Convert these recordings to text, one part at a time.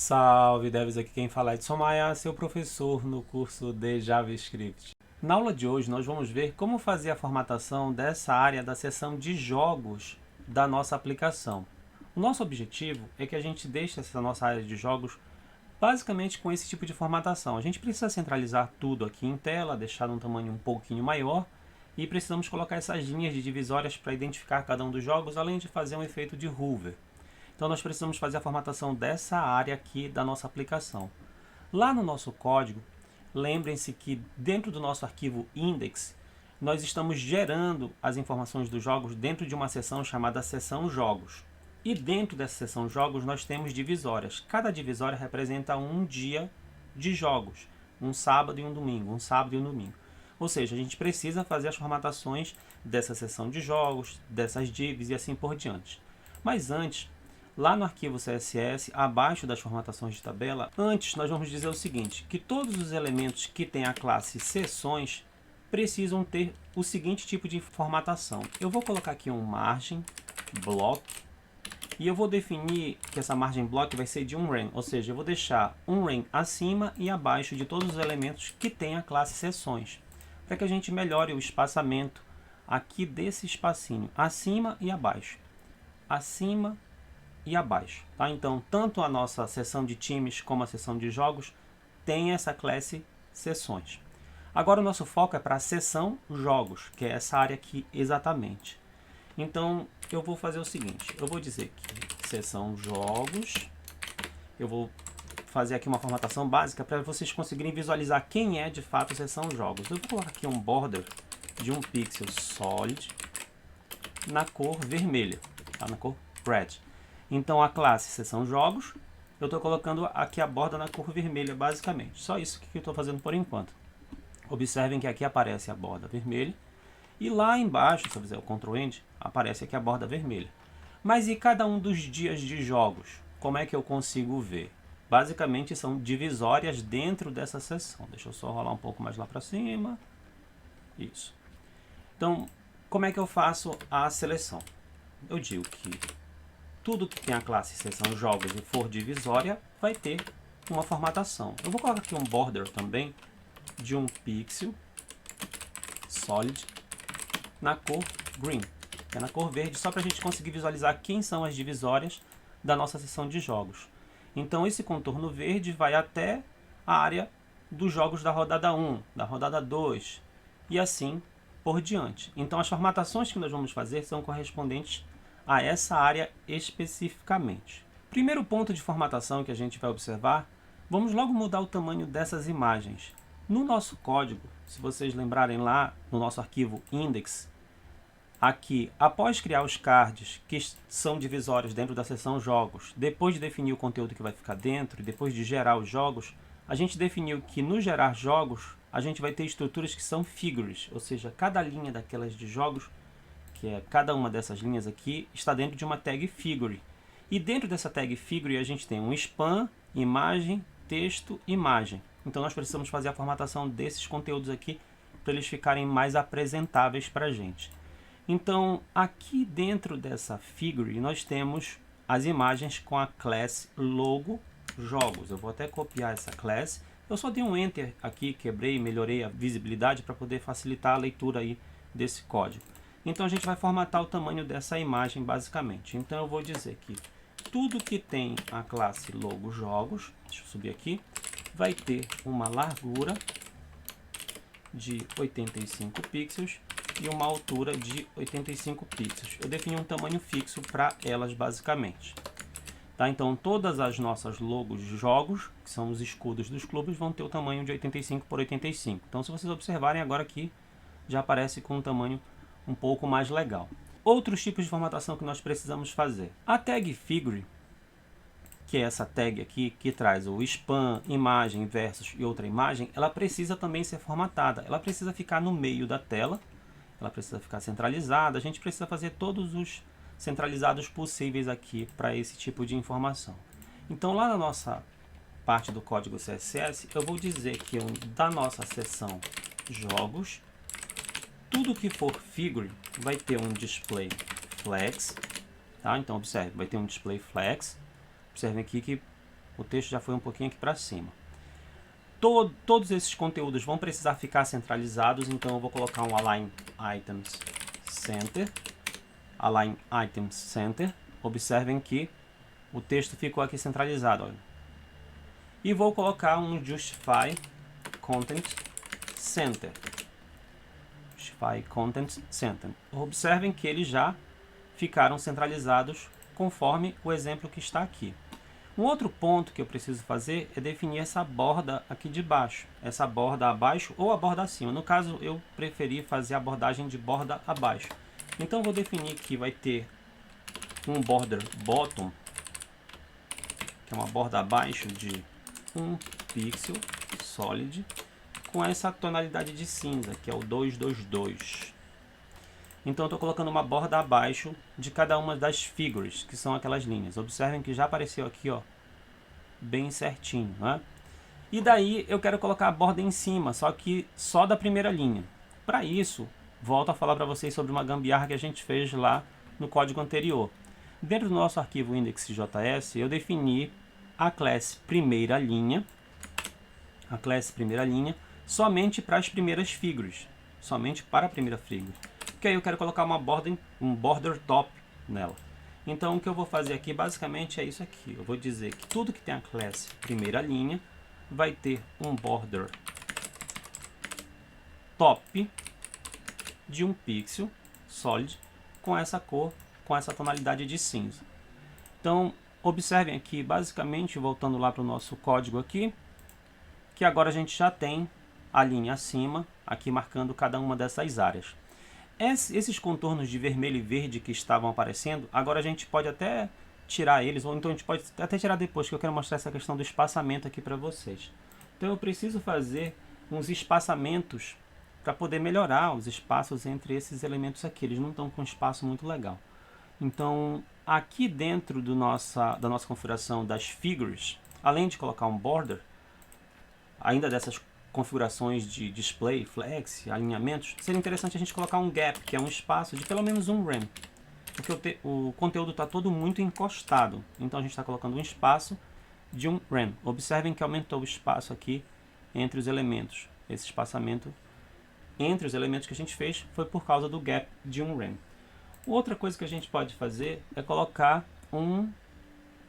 Salve devs, aqui quem fala é Edson Maia, seu professor no curso de JavaScript. Na aula de hoje nós vamos ver como fazer a formatação dessa área da seção de jogos da nossa aplicação. O nosso objetivo é que a gente deixe essa nossa área de jogos basicamente com esse tipo de formatação. A gente precisa centralizar tudo aqui em tela, deixar num tamanho um pouquinho maior e precisamos colocar essas linhas de divisórias para identificar cada um dos jogos, além de fazer um efeito de hover. Então nós precisamos fazer a formatação dessa área aqui da nossa aplicação. Lá no nosso código, lembrem-se que dentro do nosso arquivo index, nós estamos gerando as informações dos jogos dentro de uma seção chamada seção jogos. E dentro dessa seção jogos nós temos divisórias. Cada divisória representa um dia de jogos, um sábado e um domingo, um sábado e um domingo. Ou seja, a gente precisa fazer as formatações dessa seção de jogos, dessas divs e assim por diante. Mas antes, lá no arquivo CSS, abaixo das formatações de tabela, antes nós vamos dizer o seguinte, que todos os elementos que têm a classe seções precisam ter o seguinte tipo de formatação. Eu vou colocar aqui um margem block e eu vou definir que essa margem block vai ser de um ren, ou seja, eu vou deixar um ren acima e abaixo de todos os elementos que têm a classe seções, para que a gente melhore o espaçamento aqui desse espacinho, acima e abaixo, acima e abaixo, tá? Então, tanto a nossa seção de times como a seção de jogos tem essa classe seções. Agora o nosso foco é para a seção jogos, que é essa área aqui exatamente. Então, eu vou fazer o seguinte, eu vou dizer que seção jogos, eu vou fazer aqui uma formatação básica para vocês conseguirem visualizar quem é de fato a seção jogos. Eu vou colocar aqui um border de 1 pixel solid na cor vermelha, tá? Na cor red. Então a classe seção jogos, eu estou colocando aqui a borda na cor vermelha basicamente. Só isso que eu estou fazendo por enquanto. Observem que aqui aparece a borda vermelha. E lá embaixo, se eu fizer o Ctrl End, aparece aqui a borda vermelha. Mas e cada um dos dias de jogos? Como é que eu consigo ver? Basicamente são divisórias dentro dessa seção. Deixa eu só rolar um pouco mais lá para cima. Isso. Então, como é que eu faço a seleção? Eu digo que tudo que tem a classe seção jogos e for divisória vai ter uma formatação. Eu vou colocar aqui um border também de 1 pixel solid na cor green, que é na cor verde, só para a gente conseguir visualizar quem são as divisórias da nossa seção de jogos. Então esse contorno verde vai até a área dos jogos da rodada 1, da rodada 2 e assim por diante. Então as formatações que nós vamos fazer são correspondentes a essa área especificamente. Primeiro ponto de formatação que a gente vai observar, vamos logo mudar o tamanho dessas imagens. No nosso código, se vocês lembrarem lá no nosso arquivo index, aqui, após criar os cards que são divisórios dentro da seção jogos, depois de definir o conteúdo que vai ficar dentro, depois de gerar os jogos, a gente definiu que no gerar jogos, a gente vai ter estruturas que são figures, ou seja, cada linha daquelas de jogos, que é cada uma dessas linhas aqui, está dentro de uma tag figure. E dentro dessa tag figure a gente tem um span, imagem, texto, imagem. Então nós precisamos fazer a formatação desses conteúdos aqui para eles ficarem mais apresentáveis para a gente. Então aqui dentro dessa figure nós temos as imagens com a class logo jogos. Eu vou até copiar essa class. Eu só dei um enter aqui, quebrei, melhorei a visibilidade para poder facilitar a leitura aí desse código. Então a gente vai formatar o tamanho dessa imagem basicamente. Então eu vou dizer que tudo que tem a classe logo jogos, deixa eu subir aqui, vai ter uma largura de 85 pixels e uma altura de 85 pixels. Eu defini um tamanho fixo para elas basicamente. Tá? Então todas as nossas logos de jogos, que são os escudos dos clubes, vão ter o tamanho de 85 por 85. Então se vocês observarem agora aqui, já aparece com um tamanho um pouco mais legal. Outros tipos de formatação que nós precisamos fazer. A tag figure, que é essa tag aqui, que traz o span, imagem, versus e outra imagem, ela precisa também ser formatada. Ela precisa ficar no meio da tela, ela precisa ficar centralizada, a gente precisa fazer todos os centralizados possíveis aqui para esse tipo de informação. Então lá na nossa parte do código CSS, eu vou dizer que da nossa seção jogos, tudo que for figure vai ter um display flex, tá? Então observe, vai ter um display flex. Observem aqui que O texto já foi um pouquinho aqui para cima. Todos esses conteúdos vão precisar ficar centralizados, então eu vou colocar um Align Items Center. Align Items Center. Observem que o texto ficou aqui centralizado. Olha. E vou colocar um Justify Content Center. Justify Content Center. Observem que eles já ficaram centralizados conforme o exemplo que está aqui. Um outro ponto que eu preciso fazer é definir essa borda aqui de baixo. Essa borda abaixo ou a borda acima. No caso, eu preferi fazer a abordagem de borda abaixo. Então, vou definir que vai ter um border bottom, que é uma borda abaixo de 1 pixel solid, com essa tonalidade de cinza, que é o 222. Então, eu estou colocando uma borda abaixo de cada uma das figures, que são aquelas linhas. Observem que já apareceu aqui, ó, bem certinho, né? E daí, eu quero colocar a borda em cima, só que só da primeira linha. Para isso, volto a falar para vocês sobre uma gambiarra que a gente fez lá no código anterior. Dentro do nosso arquivo index.js, eu defini a classe primeira linha, somente para as primeiras figures, somente para a primeira figure. Porque aí eu quero colocar um border top nela. Então o que eu vou fazer aqui basicamente é isso aqui. Eu vou dizer que tudo que tem a classe primeira linha vai ter um border top de 1 pixel solid com essa cor, com essa tonalidade de cinza. Então observem aqui, basicamente, voltando lá para o nosso código aqui, que agora a gente já tem a linha acima, aqui marcando cada uma dessas áreas. Esses contornos de vermelho e verde que estavam aparecendo, agora a gente pode até tirar eles, ou então a gente pode até tirar depois, que eu quero mostrar essa questão do espaçamento aqui para vocês. Então eu preciso fazer uns espaçamentos para poder melhorar os espaços entre esses elementos aqui. Eles não estão com um espaço muito legal. Então, aqui dentro da nossa configuração das figures, além de colocar um border, ainda dessas configurações de display, flex, alinhamentos, seria interessante a gente colocar um gap, que é um espaço de pelo menos um rem. Porque o conteúdo está todo muito encostado. Então a gente está colocando um espaço de um rem. Observem que aumentou o espaço aqui entre os elementos. Esse espaçamento entre os elementos que a gente fez foi por causa do gap de um rem. Outra coisa que a gente pode fazer é colocar um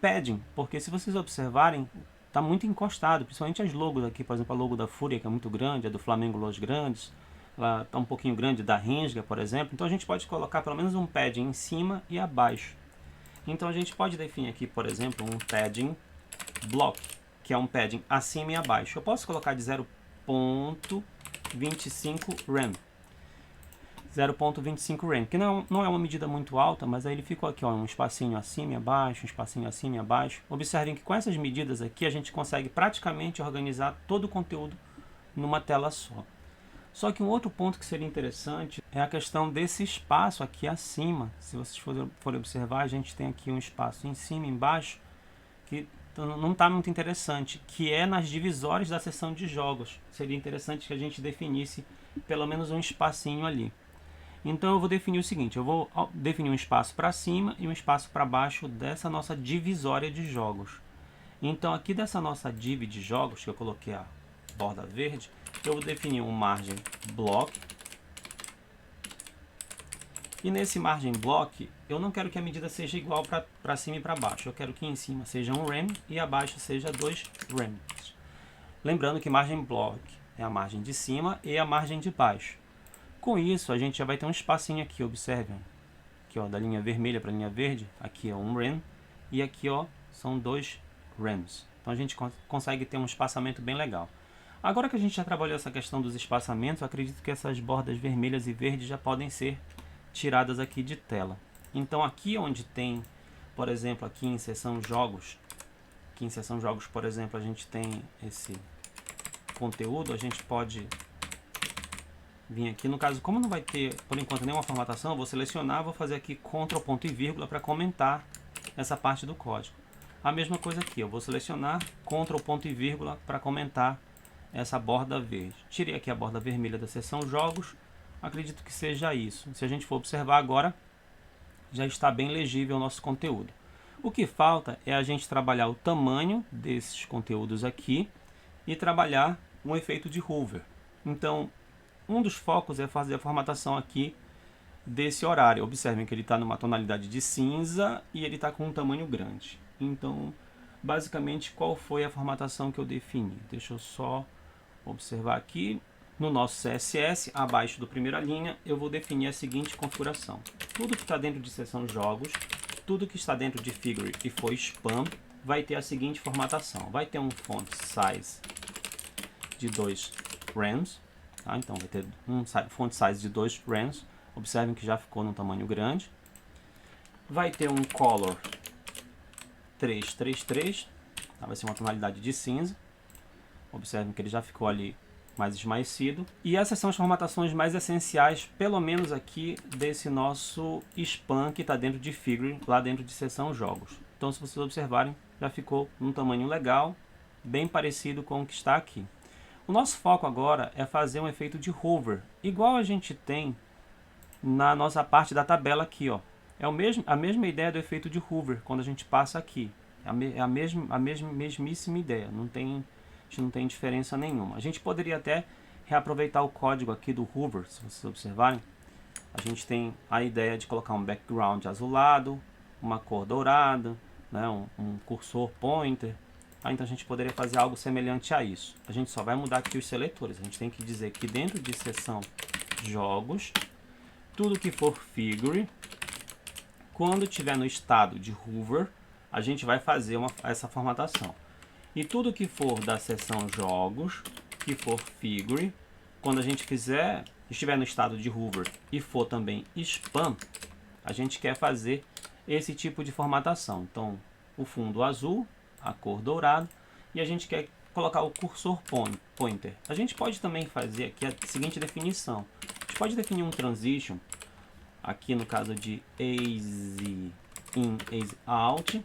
padding, porque se vocês observarem, está muito encostado, principalmente as logos aqui, por exemplo, a logo da Fúria, que é muito grande, a do Flamengo Los Grandes, ela está um pouquinho grande, da Rensga, por exemplo. Então a gente pode colocar pelo menos um padding em cima e abaixo. Então a gente pode definir aqui, por exemplo, um padding block, que é um padding acima e abaixo. Eu posso colocar de 0.25 rem. 0.25 rem, que não é uma medida muito alta, mas aí ele ficou aqui, ó, um espacinho acima e abaixo, um espacinho acima e abaixo. Observem que com essas medidas aqui a gente consegue praticamente organizar todo o conteúdo numa tela só. Só que um outro ponto que seria interessante é a questão desse espaço aqui acima. Se vocês forem observar, a gente tem aqui um espaço em cima e embaixo que não está muito interessante, que é nas divisórias da seção de jogos. Seria interessante que a gente definisse pelo menos um espacinho ali. Então eu vou definir o seguinte, eu vou definir um espaço para cima e um espaço para baixo dessa nossa divisória de jogos. Então aqui dessa nossa div de jogos, que eu coloquei a borda verde, eu vou definir um margem block. E nesse margem block, eu não quero que a medida seja igual para cima e para baixo. Eu quero que em cima seja 1 rem e abaixo seja 2 rems. Lembrando que margem block é a margem de cima e a margem de baixo. Com isso, a gente já vai ter um espacinho aqui, observem. Aqui, ó, da linha vermelha para a linha verde, aqui é 1 rem e aqui, ó, são 2 rems. Então a gente consegue ter um espaçamento bem legal. Agora que a gente já trabalhou essa questão dos espaçamentos, eu acredito que essas bordas vermelhas e verdes já podem ser tiradas aqui de tela. Então aqui onde tem, por exemplo, aqui em seção jogos, por exemplo, a gente tem esse conteúdo, a gente pode vir aqui, no caso, como não vai ter, por enquanto, nenhuma formatação, eu vou selecionar, vou fazer aqui Ctrl, ponto e vírgula para comentar essa parte do código. A mesma coisa aqui, eu vou selecionar, Ctrl, ponto e vírgula para comentar essa borda verde. Tirei aqui a borda vermelha da seção jogos, acredito que seja isso. Se a gente for observar agora, já está bem legível o nosso conteúdo. O que falta é a gente trabalhar o tamanho desses conteúdos aqui e trabalhar um efeito de hover. Então, um dos focos é fazer a formatação aqui desse horário. Observem que ele está numa tonalidade de cinza e ele está com um tamanho grande. Então, basicamente, qual foi a formatação que eu defini? Deixa eu só observar aqui. No nosso CSS, abaixo da primeira linha, eu vou definir a seguinte configuração. Tudo que está dentro de seção jogos, tudo que está dentro de figure e for spam, vai ter a seguinte formatação. Vai ter um font size de 2 rams. Tá? Então, vai ter um font size de 2 rams. Observem que já ficou num tamanho grande. Vai ter um color 333. Tá? Vai ser uma tonalidade de cinza. Observem que ele já ficou ali mais esmaecido. E essas são as formatações mais essenciais, pelo menos aqui, desse nosso spam que está dentro de figure, lá dentro de seção jogos. Então, se vocês observarem, já ficou num tamanho legal, bem parecido com o que está aqui. O nosso foco agora é fazer um efeito de hover, igual a gente tem na nossa parte da tabela aqui, ó. É a mesma ideia do efeito de hover, quando a gente passa aqui. É a mesmíssima ideia, a gente não tem diferença nenhuma. A gente poderia até reaproveitar o código aqui do hover, se vocês observarem. A gente tem a ideia de colocar um background azulado, uma cor dourada, né, um cursor pointer. Então a gente poderia fazer algo semelhante a isso. A gente só vai mudar aqui os seletores. A gente tem que dizer que dentro de seção jogos, tudo que for figure, quando estiver no estado de hover, a gente vai fazer essa formatação. E tudo que for da seção jogos, que for figure, quando a gente estiver no estado de hover e for também spam, a gente quer fazer esse tipo de formatação. Então, o fundo azul, a cor dourada, e a gente quer colocar o cursor pointer. A gente pode também fazer aqui a seguinte definição. A gente pode definir um transition, aqui no caso de easy in, easy out,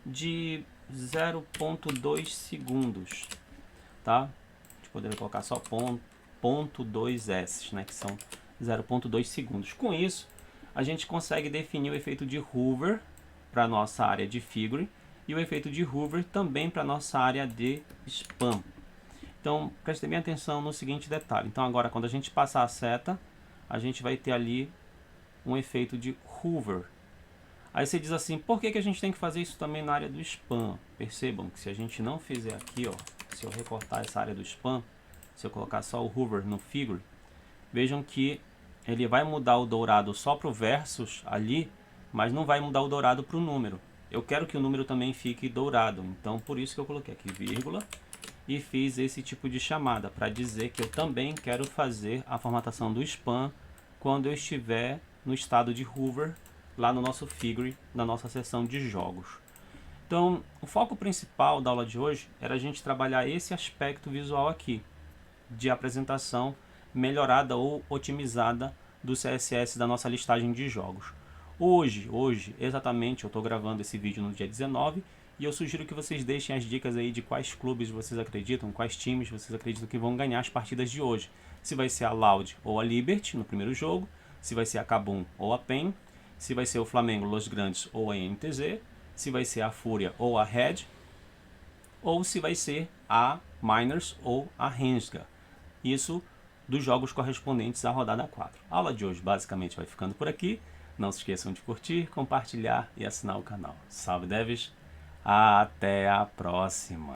de 0.2 segundos, tá? A gente poderia colocar só ponto 2 s, né, que são 0.2 segundos. Com isso, a gente consegue definir o efeito de hover para a nossa área de figure e o efeito de hover também para a nossa área de spam. Então, prestem bem atenção no seguinte detalhe. Então, agora, quando a gente passar a seta, a gente vai ter ali um efeito de hover. Aí você diz assim, por que a gente tem que fazer isso também na área do spam? Percebam que se a gente não fizer aqui, ó, se eu recortar essa área do spam, se eu colocar só o hover no figure, vejam que ele vai mudar o dourado só para o versus ali, mas não vai mudar o dourado para o número. Eu quero que o número também fique dourado, então por isso que eu coloquei aqui vírgula e fiz esse tipo de chamada, para dizer que eu também quero fazer a formatação do spam quando eu estiver no estado de hover, lá no nosso figure, na nossa seção de jogos. Então, o foco principal da aula de hoje era a gente trabalhar esse aspecto visual aqui, de apresentação melhorada ou otimizada do CSS da nossa listagem de jogos. Hoje, exatamente, eu estou gravando esse vídeo no dia 19 e eu sugiro que vocês deixem as dicas aí de quais clubes vocês acreditam, quais times vocês acreditam que vão ganhar as partidas de hoje. Se vai ser a Loud ou a Liberty no primeiro jogo, se vai ser a Kabum ou a PEN, se vai ser o Flamengo, Los Grandes ou a NTZ, se vai ser a Fúria ou a Red, ou se vai ser a Miners ou a Rensga. Isso dos jogos correspondentes à rodada 4. A aula de hoje basicamente vai ficando por aqui. Não se esqueçam de curtir, compartilhar e assinar o canal. Salve Devs! Até a próxima!